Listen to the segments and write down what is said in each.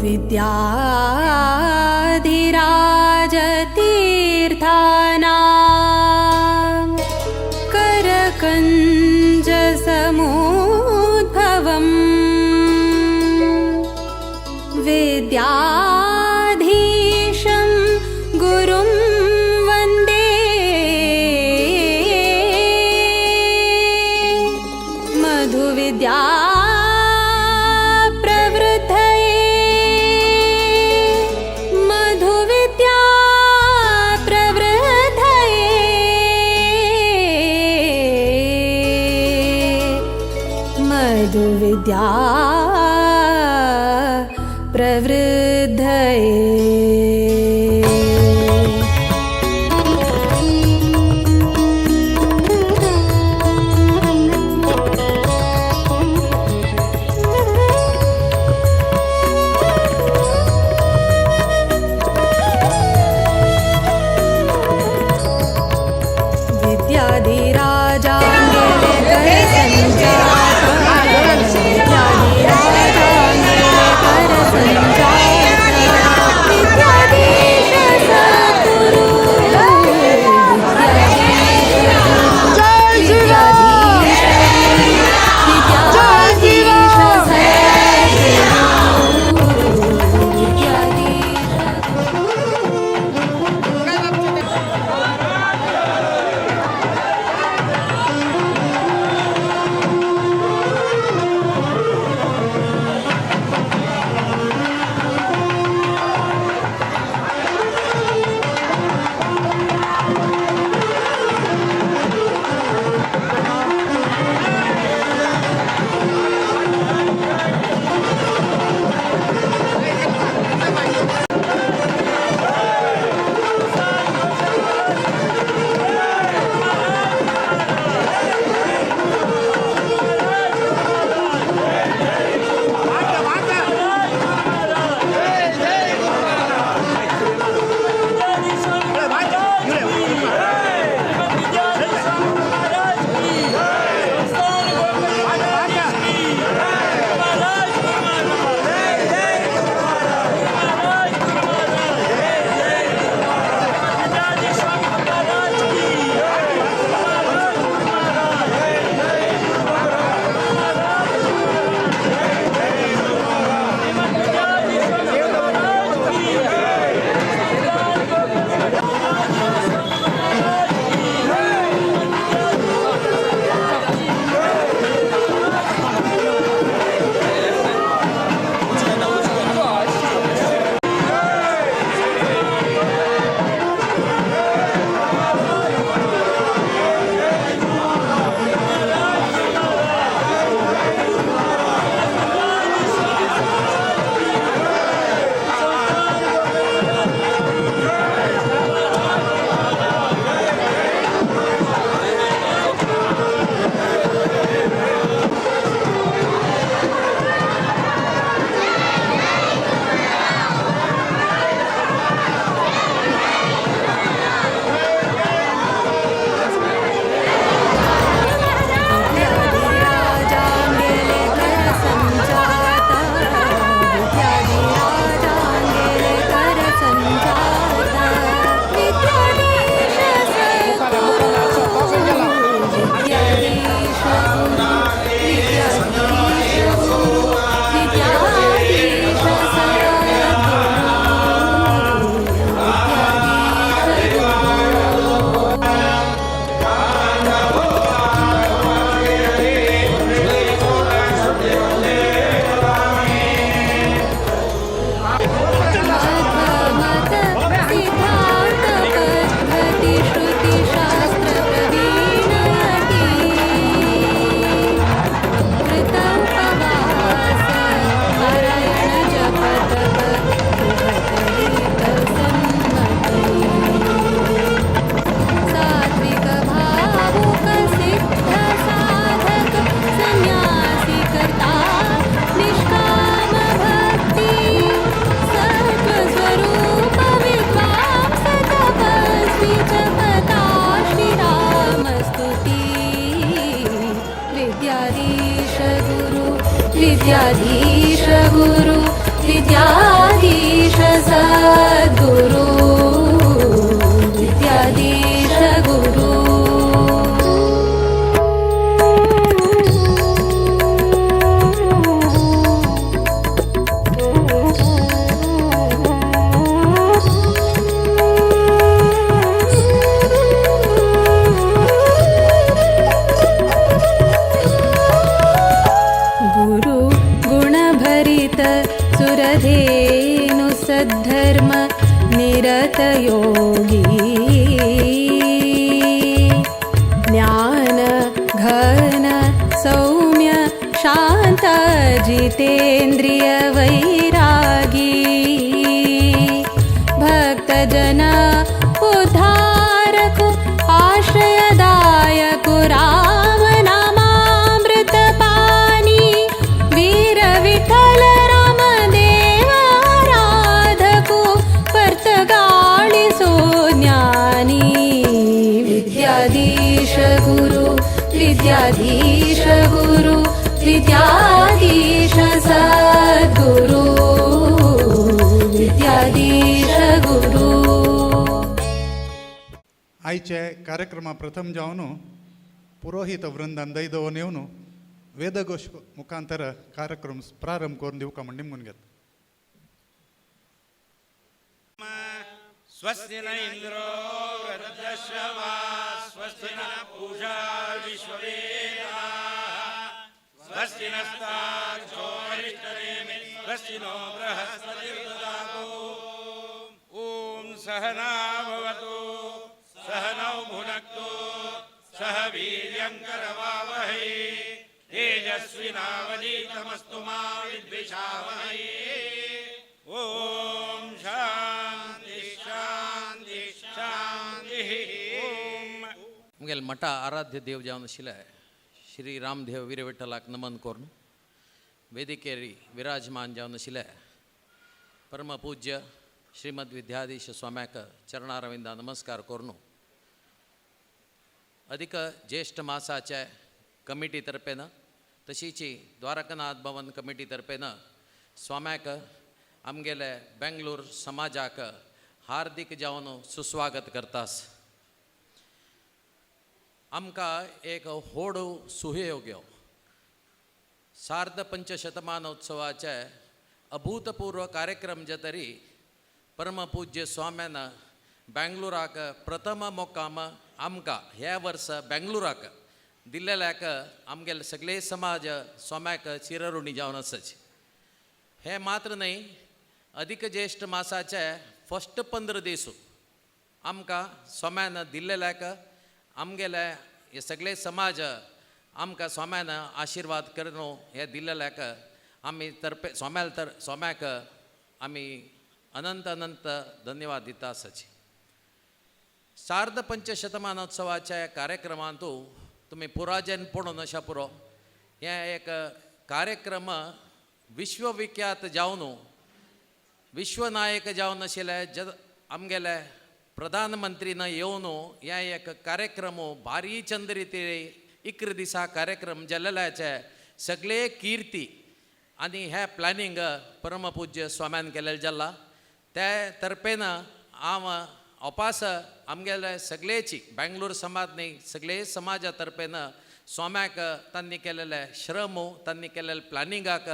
विद्याधिराजतीर्थानां करकञ्जसमुद्भवम् विद्याधीशं गुरुं वन्दे मधुविद्या विद्या प्रवृद्धये विद्याधिराजा विद्याधीश गुरु विद्याधीश सद्गुरु विद्याधीश गुरु गुरु गुणभरित सुरधेनु सद्धर्म निरत योगी ज्ञान घन सौम्य शांत जितेन्द्रिय वैरागी भक्तजन उद्धारक आश्रयदायक राम नामामृत पानी वीर विठ्ठल राम देव आराधको परतगाळिसो ज्ञानी विद्याधीश गुरु विद्याधीश गुरु विद्याधीश सद्गुरु विद्याधीश गुरु आयचे कार्यक्रमा प्रथम जावन पुरोहित वृंदान दैदवन येवन वेदघोष मुखांतर कार्यक्रम प्रारंभ करून दिवका म्हण निमून घेत स्वस्ति न इंद्रो वृद्धश्रवा स्वस्ति न पूषा विश्ववेदाः स्वस्ति नस्तार्क्ष्यो अरिष्टनेमिः स्वस्ति नो बृहस्पतिर्ददातु ॐ सहना भवतु सहनौ भुनक्तु सह वीर्यं करवावहै तेजस्विनावधीतमस्तु मा विद्विषावहै ॐ शान्ति शान्ति शान्तिः मुगेल मठ आराध्य देव जावन आशिल्ले श्री रामदेव वीर विठ्ठलाक नमन करून वेदिकेरी विराजमान जावन आशिल्ले परम पूज्य श्रीमद विद्याधीश स्वाम्याक चरणारविंदा नमस्कार करून अधिक ज्येष्ठ मासाचे कमिटी तर्फेन तशीच द्वारकानाथ भवन कमिटी तर्फेन स्वाम्याक आमगेले बेंगलोर समाजाक हार्दिक जावन सुस्वागत करतास आमकां एक व्हड सुयोग सार्ध पंचशतमानोत्सवाचे अभूतपूर्व कार्यक्रम जे तरी परमपूज्य स्वाम्यान बेंगलोराक प्रथम मोक्काम आमकां ह्या वर्सा बेंगलोराक दिल्लेल्याक आमगेले सगळे समाज स्वाम्याक चिरऋणी जावन आसात हे मात्र न्हय अधिक ज्येष्ठ मासाचे फस्ट 15 दीस आमकां स्वाम्यान दिल्लेल्याक आमगेले हे सगळे समाज आमकां स्वाम्यान आशिर्वाद करून हे दिल्लेल्याक आमी तर्फे स्वाम्याक आमी अनंत अनंत धन्यवाद दिता आसाची सार्ध पंचशतमानोत्सवाच्या कार्यक्रमांतू तुम्ही पुराजन पडून अशा पुरो हे एक कार्यक्रम विश्वविख्यात जावन विश्वनायक जावन आशिल्ले आमगेले प्रधानमंत्रीन येवन हे एक कार्यक्रम भारी चंद रिती इकर दिसा कार्यक्रम जाल्ल्याचे सगळे कीर्ती आनी हे प्लॅनिंग परमपूज्य स्वाम्यान केलेले जाला ते तर्फेन हांव अपास आमगेले सगळेची बेंगलोर समाज न्ही सगळे समाजा तर्फेन स्वाम्याक तांणी केलेले श्रम तांणी केलेले प्लॅनिंगाक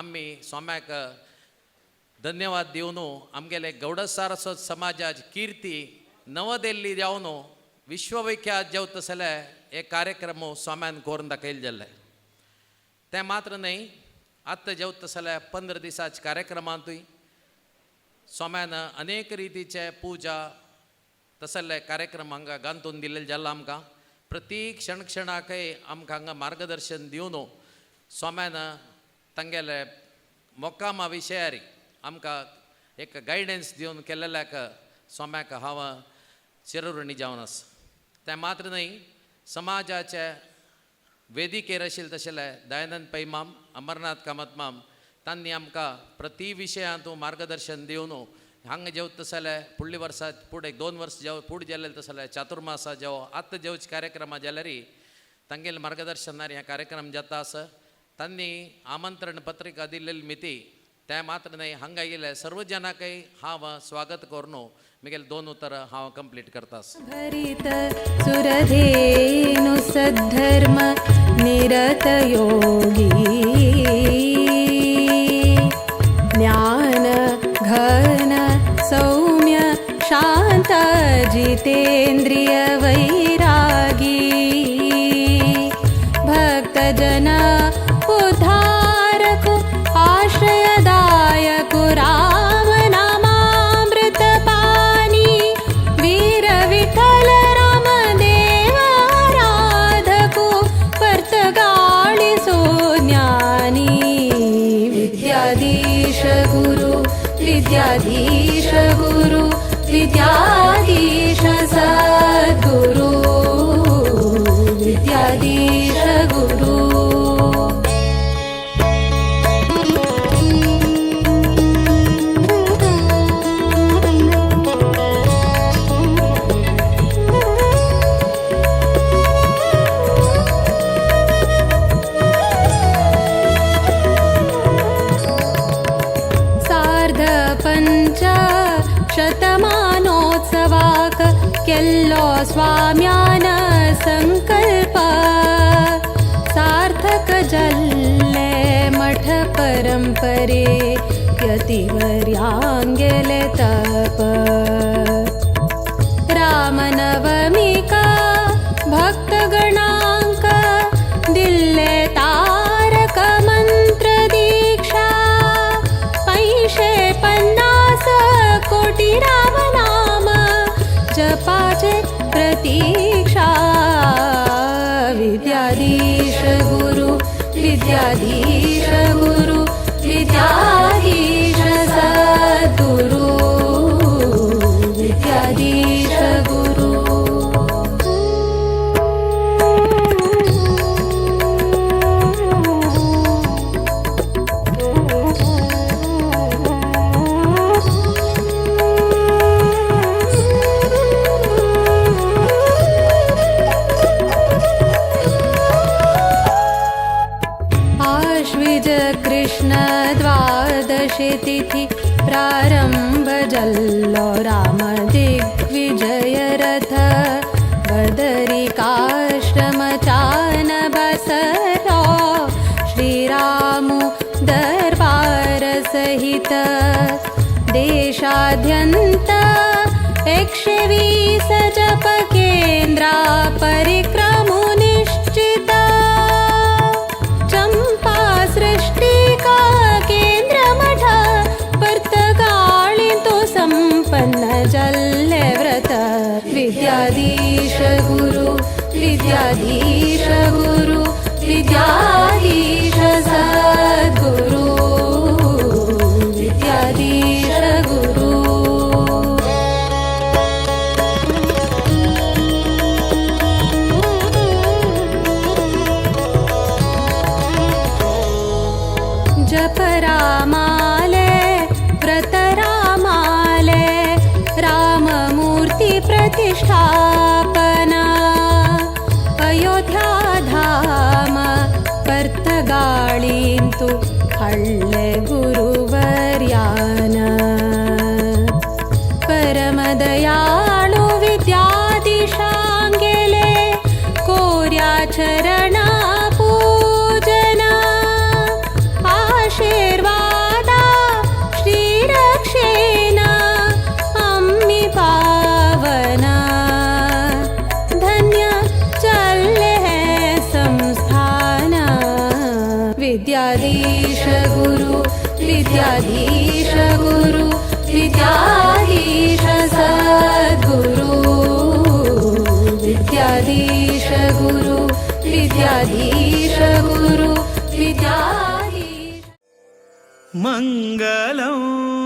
आमी स्वाम्याक धन्यवाद दिवन आमगेले गौडसारस्वत समाजाची कीर्ती नवदिल्ली जावन विश्वविख्यात जेवता जाल्यार हे कार्यक्रम स्वाम्यान करून दाखयले जाल्ले ते मात्र न्हय आत्तां जेवता जाल्यार 15 दिसाच्या कार्यक्रमांतूय स्वाम्यान अनेक रितीचे पूजा तसले कार्यक्रम हांगा गांथून दिल्ले जाला आमकां प्रती क्षण क्षणाकय आमकां हांगा मार्गदर्शन दिवन स्वाम्यान तांगेले मोक्कामा विशयारी आमकां एक गायडन्स दिवन केल्ल्याक स्वाम्याक हांव चिरऋणी जावन आसा तें मात्र न्हय समाजाचे वेदिकेर आशिल्ले तशेले दयानंद पै माम अमरनाथ कामत माम तांणी आमकां प्रती विशयांतू मार्गदर्शन दिवन हांगा जेवता जाल्यार फुडल्या वर्सा फुडें 2 वर्स फुडें जालें जाल्यार चातुर्मासा जेवो आत्तां जेवचे कार्यक्रमां जाल्यारय तांगेले मार्गदर्शनार हे कार्यक्रम जाता आसा तांणी आमंत्रण पत्रिका दिल्लेली मिती त्या मात्र नाही हांगायले सर्व जना काही हांव स्वागत करून मिगेल 2 उत्तर हांव कंप्लीट करतास. भरित सुरधेनु सद्धर्म निरत योगी ज्ञान घन सौम्य शांत जितेन्द्रिय वैरागी भक्त जन उद्धारक आश्रयदायक राम नामामृत पानी वीर विठ्ठल राम देव आराधको परतगाळिसो ज्ञानी विद्याधीश गुरु विद्याधीश गुरु विद्याधीश सद्गुरु विद्याधीश गुरु. शतमानोत्सवाक केल्लो स्वाम्यान संकल्प सार्थक जल्ले मठ परंपरे यतिवर्यांगेले तप रामनवमिका भक्तगणांक दिल्ले तारक मंत्र दीक्षा 550 कोटी राम नाम जपाचे प्रतीक्षा विद्याधीश गुरु विद्याधीश गुरु विद्याधीश सद्गुरु विद्याधीश गुरु. कृष्ण द्वादशी तिथि प्रारंभ जल्लो राम दिग्विजय रथ बदरिकाश्रम चान बसरो श्रीरामु दरबार सहित देशाद्यंत 120 जप केंद्रा परिक्रमु निश्चिता चंपा सृष्टि का केंद्र मठ परतगाळी तो संपन्न जल्ले व्रत विद्याधीश गुरु विद्याधीश गुरु विद्याधीश सद्गुरु विद्याधीश गुरु. जप रामाले व्रत रामाले राममूर्ति प्रतिष्ठापना अयोध्या धाम परतगाळींतु हळ्ळे गुरुवर्यान परमदयाळु विद्याधीशांगेले कोर्या चरण आशीर्वादा श्रीरक्षेण अम्मि पावना धन्य चले संस्थान विद्याधीश गुरु विद्याधीश गुरु विद्याधीश सद्गुरु विद्याधीश गुरु विद्याधीश गुरु विद्या मङ्गलम्